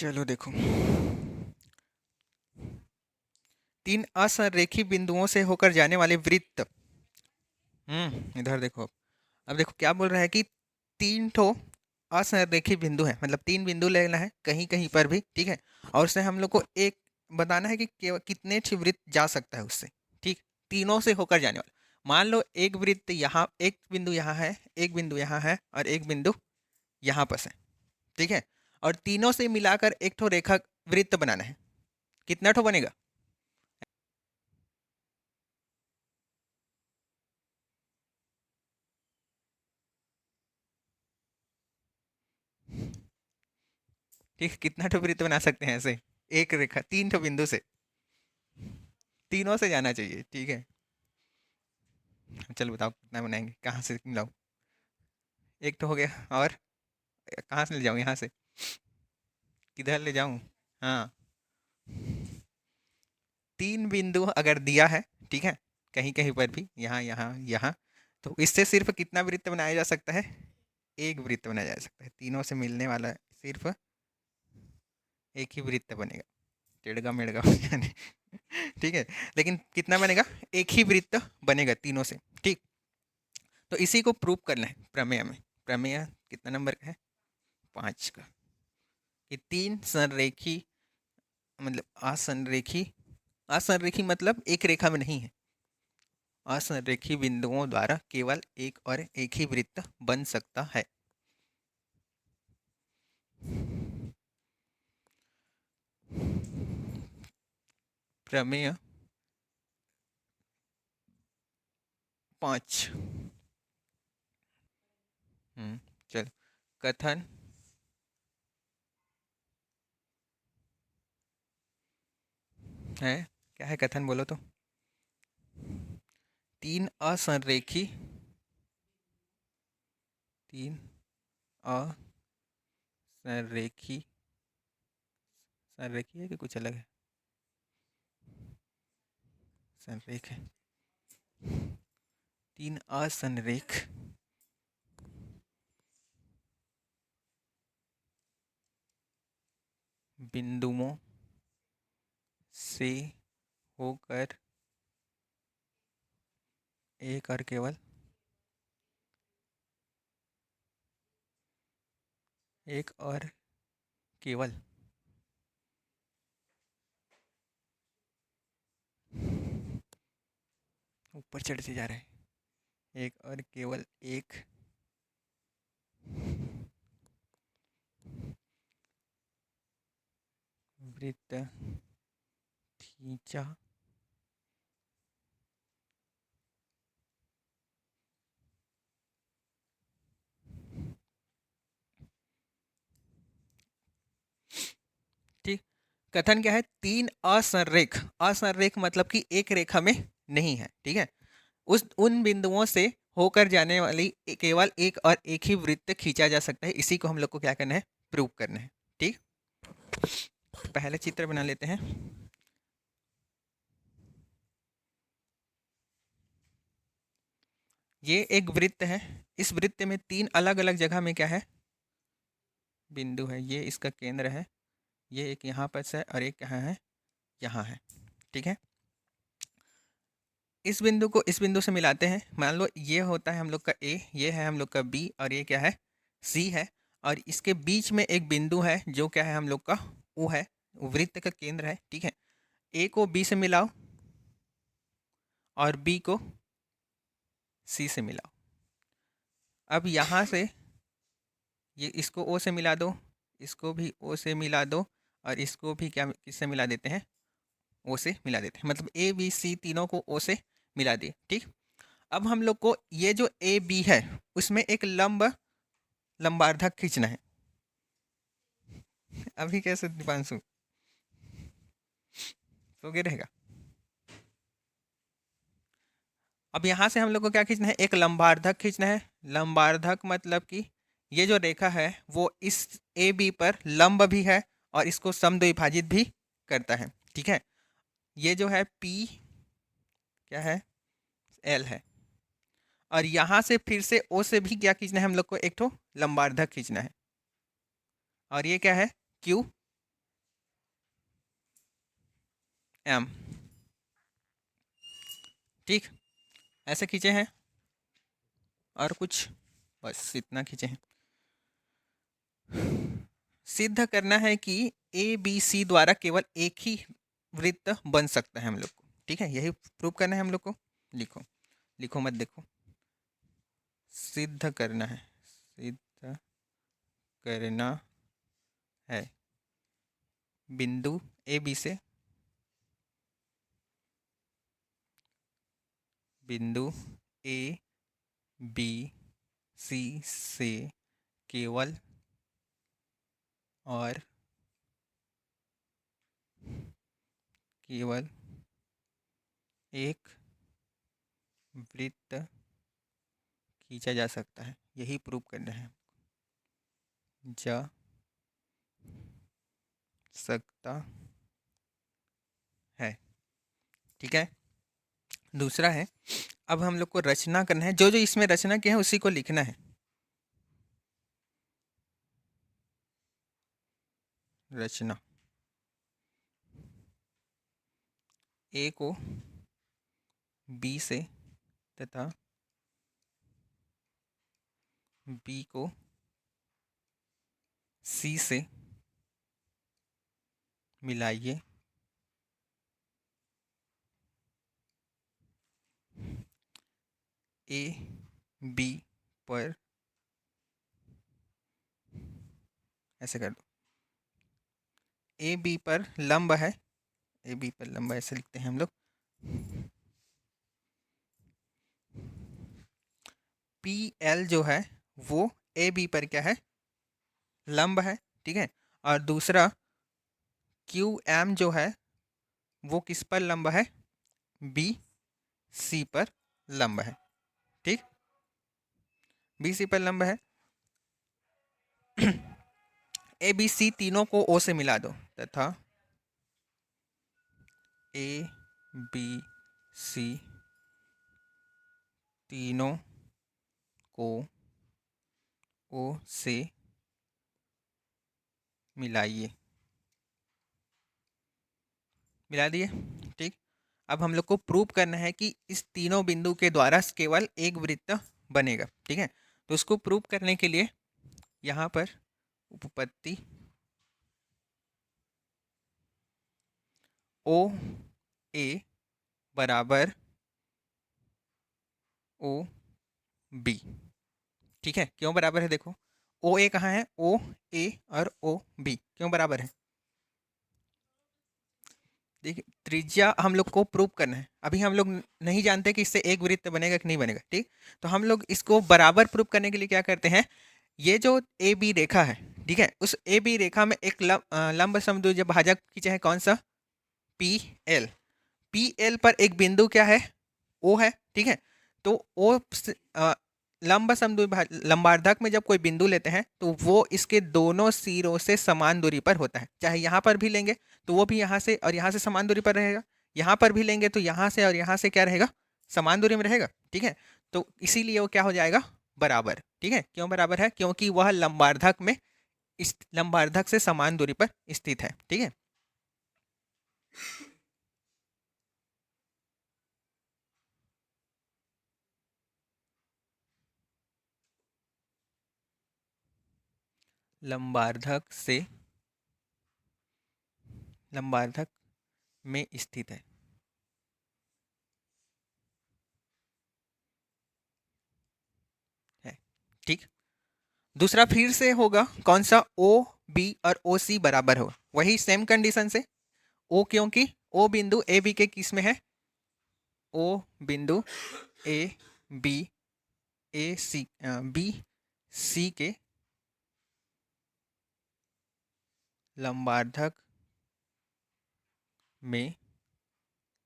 चलो देखो, तीन असंरेखी बिंदुओं से होकर जाने वाले वृत्त। इधर देखो। अब देखो क्या बोल रहा है कि तीन ठो असंरेखी बिंदु है, मतलब तीन बिंदु लेना है कहीं कहीं पर भी, ठीक है। और उससे हम लोग को एक बताना है कि कितने ठे वृत्त जा सकता है उससे, ठीक। तीनों से होकर जाने वाला। मान लो एक वृत्त यहाँ, एक बिंदु यहाँ है, एक बिंदु यहाँ है और एक बिंदु यहाँ पर है, ठीक है। और तीनों से मिलाकर एक ठो रेखा वृत्त बनाना है। कितना ठो बनेगा? ठीक है, कितना ठो वृत्त बना सकते हैं ऐसे? एक रेखा तीन ठो बिंदु से, तीनों से जाना चाहिए, ठीक है। चलो बताओ कितना बनाएंगे, कहाँ से मिलाऊं? एक तो हो गया, और कहाँ से ले जाऊं? यहाँ से? किधर ले जाऊं? हाँ, तीन बिंदु अगर दिया है, ठीक है, कहीं कहीं पर भी, यहाँ यहाँ यहाँ, तो इससे सिर्फ कितना वृत्त बनाया जा सकता है? एक वृत्त बनाया जा सकता है, तीनों से मिलने वाला सिर्फ एक ही वृत्त बनेगा। टेढ़गा मेढ़गा यानी ठीक है, लेकिन कितना बनेगा? एक ही वृत्त बनेगा तीनों से, ठीक। तो इसी को प्रूव करना है प्रमेय में। प्रमेय कितना नंबर का है? 5 का। कि तीन संरेखी, मतलब असंरेखी, असंरेखी मतलब एक रेखा में नहीं है, असंरेखी बिंदुओं द्वारा केवल एक और एक ही वृत्त बन सकता है। प्रमेय 5। चलो, कथन है, क्या है कथन? बोलो तो। तीन असंरेखी, तीन असंरेखी, संरेखी है कि कुछ अलग है? संरेख है। तीन असंरेख बिंदुओं से होकर एक और केवल एक और केवल ऊपर चढ़ते जा रहे हैं, एक और केवल एक वृत्त खींचा ठीक। कथन क्या है? तीन असंरेख, असंरेख मतलब कि एक रेखा में नहीं है, ठीक है। उस उन बिंदुओं से होकर जाने वाली केवल एक और एक ही वृत्त खींचा जा सकता है। इसी को हम लोग को क्या करना है? प्रूव करना है, ठीक। पहले चित्र बना लेते हैं। ये एक वृत्त है, इस वृत्त में तीन अलग अलग जगह में क्या है? बिंदु है। ये इसका केंद्र है, ये एक यहाँ पर है और एक कहाँ है? यहाँ है, ठीक है। इस बिंदु को इस बिंदु से मिलाते हैं। मान लो ये होता है हम लोग का ए, ये है हम लोग का बी और ये क्या है? सी है। और इसके बीच में एक बिंदु है जो क्या है? हम लोग का ओ है, वृत्त का केंद्र है, ठीक है। ए को बी से मिलाओ और बी को सी से मिलाओ। अब यहाँ से ये इसको ओ से मिला दो, इसको भी ओ से मिला दो और इसको भी क्या किससे मिला देते हैं? ओ से मिला देते हैं। मतलब ए बी सी तीनों को ओ से मिला दिए, ठीक। अब हम लोग को ये जो ए बी है उसमें एक लंबार्धक खींचना है। अभी कैसे दीपांशु तो क्या रहेगा? अब यहाँ से हम लोग को क्या खींचना है? एक लंबार्धक खींचना है। लंबार्धक मतलब कि ये जो रेखा है वो इस ए बी पर लंब भी है और इसको समद्विभाजित भी करता है, ठीक है। ये जो है पी क्या है? एल है। और यहाँ से फिर से ओ से भी क्या खींचना है हम लोग को? एक ठो लंबार्धक खींचना है। और ये क्या है? Q M. ठीक, ऐसे खींचे हैं और कुछ, बस इतना खींचे हैं। सिद्ध करना है कि ए बी सी द्वारा केवल एक ही वृत्त बन सकता है हम लोग को। ठीक है, यही प्रूव करना है हम लोग को। लिखो, लिखो मत देखो, सिद्ध करना है, सिद्ध करना है बिंदु ए बी से, बिंदु ए बी सी से केवल और केवल एक वृत्त खींचा जा सकता है, यही प्रूव करना है। जा सकता है। ठीक है, दूसरा है, अब हम लोग को रचना करना है, जो जो इसमें रचना किया है उसी को लिखना है। रचना, ए को बी से तथा बी को सी से मिलाइए। ए बी पर, ऐसे कर दो, ए बी पर लंब है, ए बी पर लंब ऐसे लिखते हैं हम लोग। पी एल जो है वो ए बी पर क्या है, लंब है। ठीक है, और दूसरा क्यू एम जो है वो किस पर लंब है, बी सी पर लंब है। ठीक, बी सी पर लंब है। ए बी सी तीनों को ओ से मिला दो तथा ए बी सी तीनों को ओ से मिलाइए। मिला दिए। ठीक, अब हम लोग को प्रूव करना है कि इस तीनों बिंदु के द्वारा केवल एक वृत्त बनेगा। ठीक है, तो उसको प्रूव करने के लिए यहाँ पर उपपत्ति ओ ए बराबर ओ बी। ठीक है, क्यों बराबर है, देखो ओ ए कहाँ है, ओ ए और ओ बी क्यों बराबर है। देखिए, त्रिज्या हम लोग को प्रूव करना है, अभी हम लोग नहीं जानते कि इससे एक वृत्त बनेगा कि नहीं बनेगा। ठीक, तो हम लोग इसको बराबर प्रूव करने के लिए क्या करते हैं, ये जो ए बी रेखा है, ठीक है, उस ए बी रेखा में एक लंब समद्विभुज भाजक खींचा है, कौन सा, पी एल। पी एल पर एक बिंदु क्या है, ओ है। ठीक है, तो ओ लंब समद्विभाजक लंबार्धक में जब कोई बिंदु लेते हैं तो वो इसके दोनों सिरों से समान दूरी पर होता है। चाहे यहाँ पर भी लेंगे तो वो भी यहाँ से और यहाँ से समान दूरी पर रहेगा, यहाँ पर भी लेंगे तो यहाँ से और यहाँ से क्या रहेगा, समान दूरी में रहेगा। ठीक है, तो इसीलिए वो क्या हो जाएगा, बराबर। ठीक है, क्यों बराबर है, क्योंकि वह लंबार्धक में, इस लंबार्धक से समान दूरी पर स्थित है। ठीक है, लंबार्धक से, लंबार्धक में स्थित है। ठीक, दूसरा फिर से होगा कौन सा, ओ बी और ओ सी बराबर हो, वही सेम कंडीशन से। ओ क्योंकि ओ बिंदु ए बी के किस में है, ओ बिंदु A B, A C B C के लंबार्धक में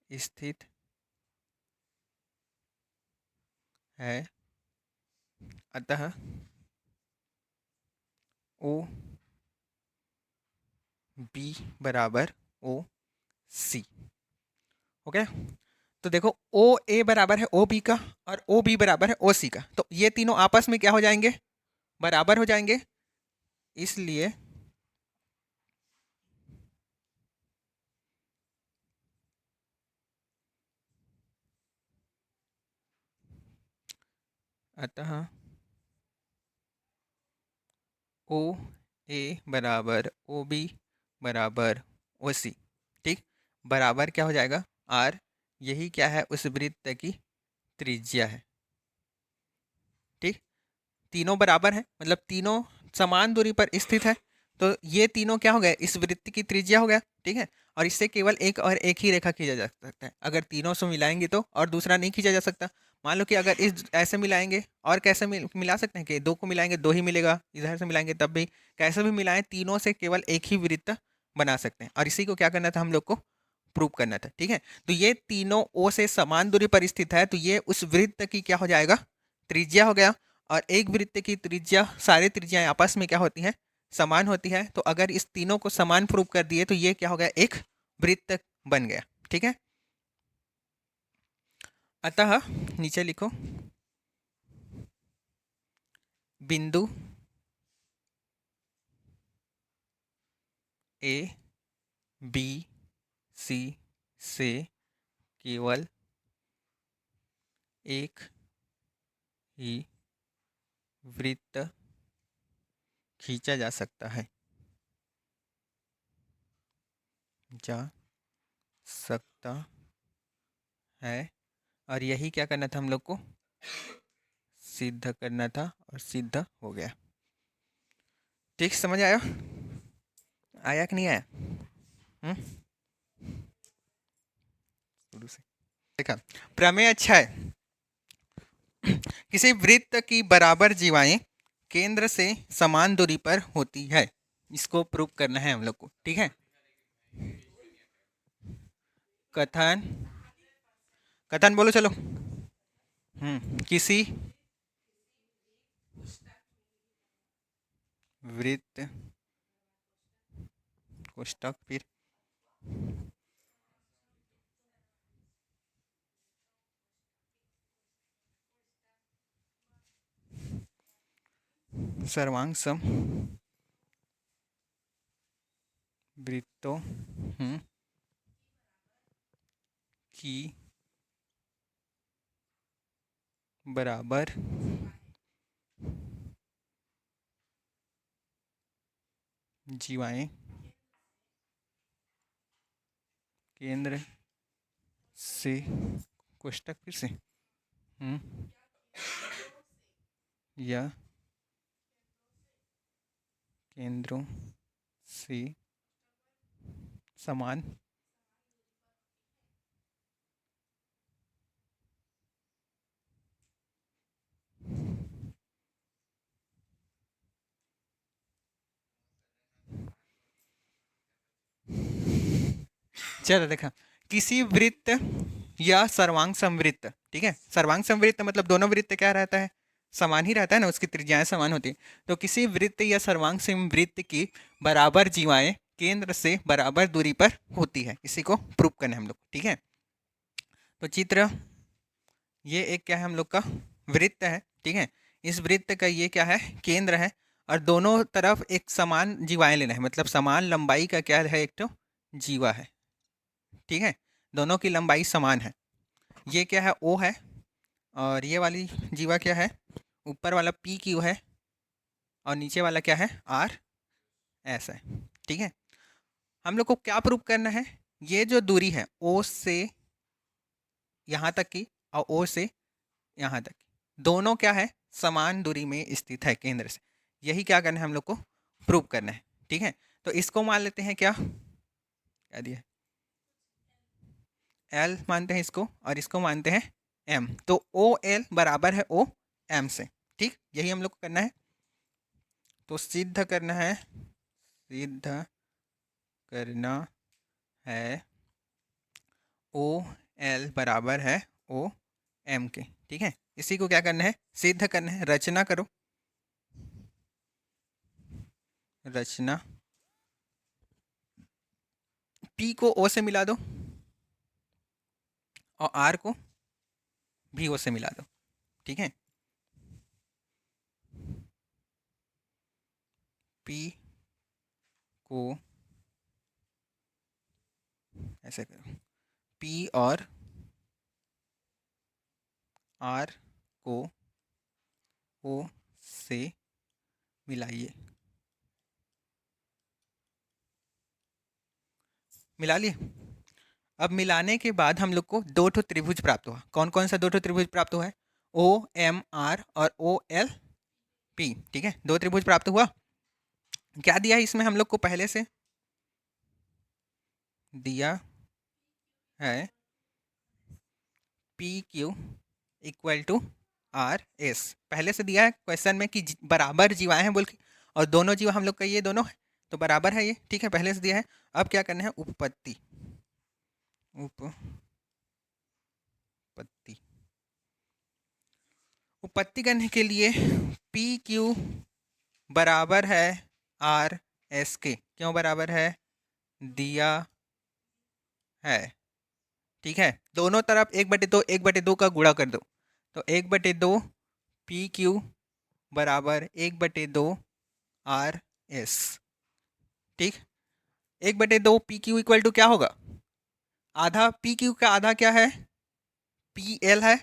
स्थित है, अतः ओ बी बराबर ओ सी। ओके, तो देखो ओ ए बराबर है ओ बी का और ओ बी बराबर है ओ सी का, तो ये तीनों आपस में क्या हो जाएंगे, बराबर हो जाएंगे। इसलिए अतः ओ ए बराबर ओ बी बराबर ओ सी। ठीक, बराबर क्या हो जाएगा, आर। यही क्या है, उस वृत्त की त्रिज्या है। ठीक, तीनों बराबर है, मतलब तीनों समान दूरी पर स्थित है। तो ये तीनों क्या हो गए, इस वृत्त की त्रिज्या हो गया। ठीक है, और इससे केवल एक और एक ही रेखा खींचा जा सकता है। अगर तीनों से मिलाएंगे तो, और दूसरा नहीं खींचा जा सकता। मान लो कि अगर इस ऐसे मिलाएंगे, और कैसे मिला सकते हैं कि दो को मिलाएंगे दो ही मिलेगा, इधर से मिलाएंगे तब भी, कैसे भी मिलाएं तीनों से केवल एक ही वृत्त बना सकते हैं। और इसी को क्या करना था हम लोग को, प्रूव करना था। ठीक है, तो ये तीनों ओ से समान दूरी पर स्थित है, तो ये उस वृत्त की क्या हो जाएगा, त्रिज्या हो गया। और एक वृत्त की त्रिज्या, सारी त्रिज्याएं आपस में क्या होती हैं, समान होती है। तो अगर इस तीनों को समान प्रूव कर दिए तो ये क्या हो गया, एक वृत्त बन गया। ठीक है, अतः नीचे लिखो, बिंदु ए बी सी से केवल एक ही वृत्त खींचा जा सकता है, जा सकता है। और यही क्या करना था हम लोग को, सिद्ध करना था, और सिद्ध हो गया। ठीक, समझ आया, आया कि नहीं आया? शुरू से देखा, प्रमेय अच्छा है। किसी वृत्त की बराबर जीवाएं केंद्र से समान दूरी पर होती है, इसको प्रूव करना है हम लोग को। ठीक है, कथन, कथन बोलो चलो। किसी वृत्त, कोष्टक, फिर सर्वांग सम वृत्तों की बराबर जीवाएं केंद्र से, कोष्टक फिर से, या केंद्रों से समान चलो देखा, किसी वृत्त या सर्वांग समवृत्त। ठीक है, सर्वांग समवृत्त मतलब दोनों वृत्त क्या रहता है, समान ही रहता है ना, उसकी त्रिज्याएं समान होती है। तो किसी वृत्त या सर्वांग समवृत्त की बराबर जीवाएं केंद्र से बराबर दूरी पर होती है, इसी को प्रूव करना है हम लोग। ठीक है, तो चित्र, ये एक क्या है हम लोग का, वृत्त है। ठीक है, इस वृत्त का ये क्या है, केंद्र है। और दोनों तरफ एक समान जीवाएं लेना है, मतलब समान लंबाई का क्या है, एक तो जीवा है। ठीक है, दोनों की लंबाई समान है। ये क्या है, ओ है, और ये वाली जीवा क्या है, ऊपर वाला पी क्यू है, और नीचे वाला क्या है, आर एस है। ठीक है, हम लोग को क्या प्रूव करना है, ये जो दूरी है ओ से यहाँ तक की, और ओ से यहाँ तक की, दोनों क्या है, समान दूरी में स्थित है केंद्र से। यही क्या करना है हम लोग को, प्रूव करना है। ठीक है, तो इसको मान लेते हैं, क्या क्या दिया, एल मानते हैं इसको, और इसको मानते हैं एम। तो ओ एल बराबर है ओ एम से। ठीक, यही हम लोग को करना है। तो सिद्ध करना है, सिद्ध करना है ओ एल बराबर है ओ एम के। ठीक है, इसी को क्या करना है, सिद्ध करना है। रचना करो, रचना, पी को ओ से मिला दो, और आर को भी ओ से मिला दो। ठीक है, पी को ऐसे करो, पी और आर को ओ से मिलाइए। मिला लिए। अब मिलाने के बाद हम लोग को दो ठो त्रिभुज प्राप्त हुआ। कौन कौन सा दो ठो त्रिभुज प्राप्त हुआ है? ओ एम आर और ओ एल पी। ठीक है, दो त्रिभुज प्राप्त हुआ। क्या दिया है इसमें हम लोग को? पहले से दिया है P Q equal to R S. पहले से दिया है क्वेश्चन में कि बराबर जीवाएं हैं बोल के, और दोनों जीवा हम लोग का ये दोनों है तो बराबर है ये। ठीक है, पहले से दिया है। अब क्या करना है? उपपत्ति। उपपत्ति उपपत्ति करने के लिए पी क्यू बराबर है आर एस के। क्यों बराबर है? दिया है। ठीक है, दोनों तरफ 1/2 का गुणा कर दो, तो 1/2 पी क्यू बराबर 1/2 आर एस। ठीक, 1/2 पी क्यू इक्वल टू क्या होगा? आधा पी क्यू का आधा क्या है? पी एल है।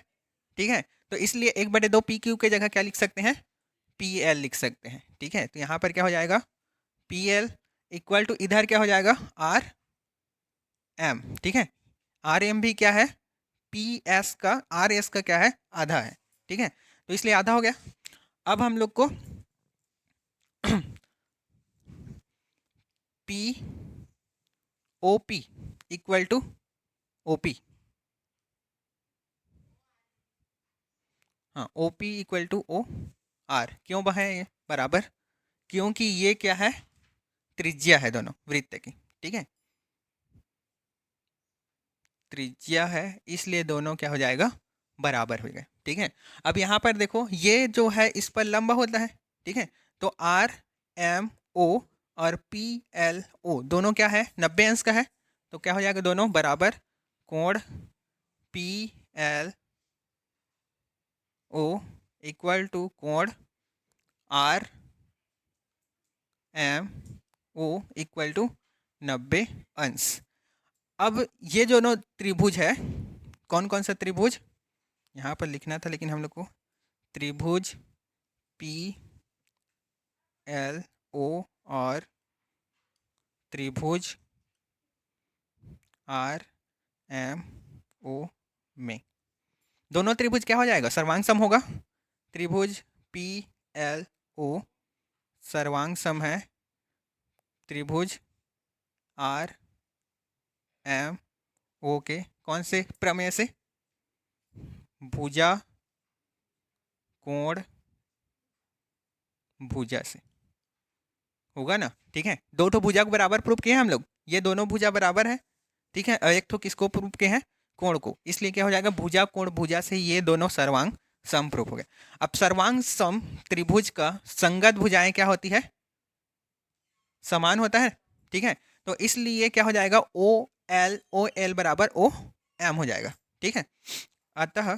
ठीक है, तो इसलिए 1/2 पी क्यू के जगह क्या लिख सकते हैं? पी एल लिख सकते हैं। ठीक है, तो यहाँ पर क्या हो जाएगा? पी एल इक्वल टू इधर क्या हो जाएगा? R M. ठीक है, आर एम भी क्या है? पी एस का आर एस का क्या है? आधा है। ठीक है, तो इसलिए आधा हो गया। अब हम लोग को P O P equal to O P. हाँ, O P equal to O R. क्यों है ये बराबर? क्योंकि ये क्या है? त्रिज्या है दोनों वृत्त की। ठीक है, त्रिज्या है, इसलिए दोनों क्या हो जाएगा? बराबर हो गए। ठीक है, अब यहाँ पर देखो ये जो है इस पर लंब होता है। ठीक है, तो आर एम ओ और पी एल ओ दोनों क्या है? 90 अंश का है। तो क्या हो जाएगा? दोनों बराबर कोण P L O equal to कोण R M O equal to 90 अंश। अब ये दोनों त्रिभुज है, कौन कौन सा त्रिभुज? यहाँ पर लिखना था लेकिन हम लोग को त्रिभुज पी एल ओ और त्रिभुज आर एम ओ में दोनों त्रिभुज क्या हो जाएगा? सर्वांग सम होगा। त्रिभुज पी एल ओ सर्वांग सम है त्रिभुज आर एम ओ के कौन से प्रमेय से? भुजा कोण भुजा से होगा ना। ठीक है, दो ठो भुजा को बराबर प्रूफ किए हैं हम लोग। ये दोनों भुजा बराबर है। ठीक है, और एक ठो किसको प्रूफ किए हैं? कोण को। इसलिए क्या हो जाएगा? भुजा कोण भुजा से ये दोनों सर्वांग सम प्रूफ हो गए। अब सर्वांग सम त्रिभुज का संगत भुजाएं क्या होती है? समान होता है। ठीक है, तो इसलिए क्या हो जाएगा? ओ एल बराबर ओ एम हो जाएगा। ठीक है, अतः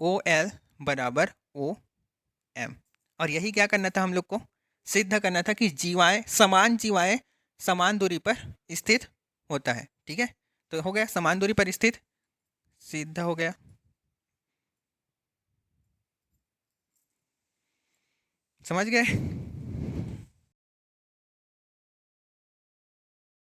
ओ एल बराबर ओ एम। और यही क्या करना था हम लोग को? सिद्ध करना था कि जीवाएं समान दूरी पर स्थित होता है। ठीक है, तो हो गया समान दूरी पर स्थित, सिद्ध हो गया। समझ गए?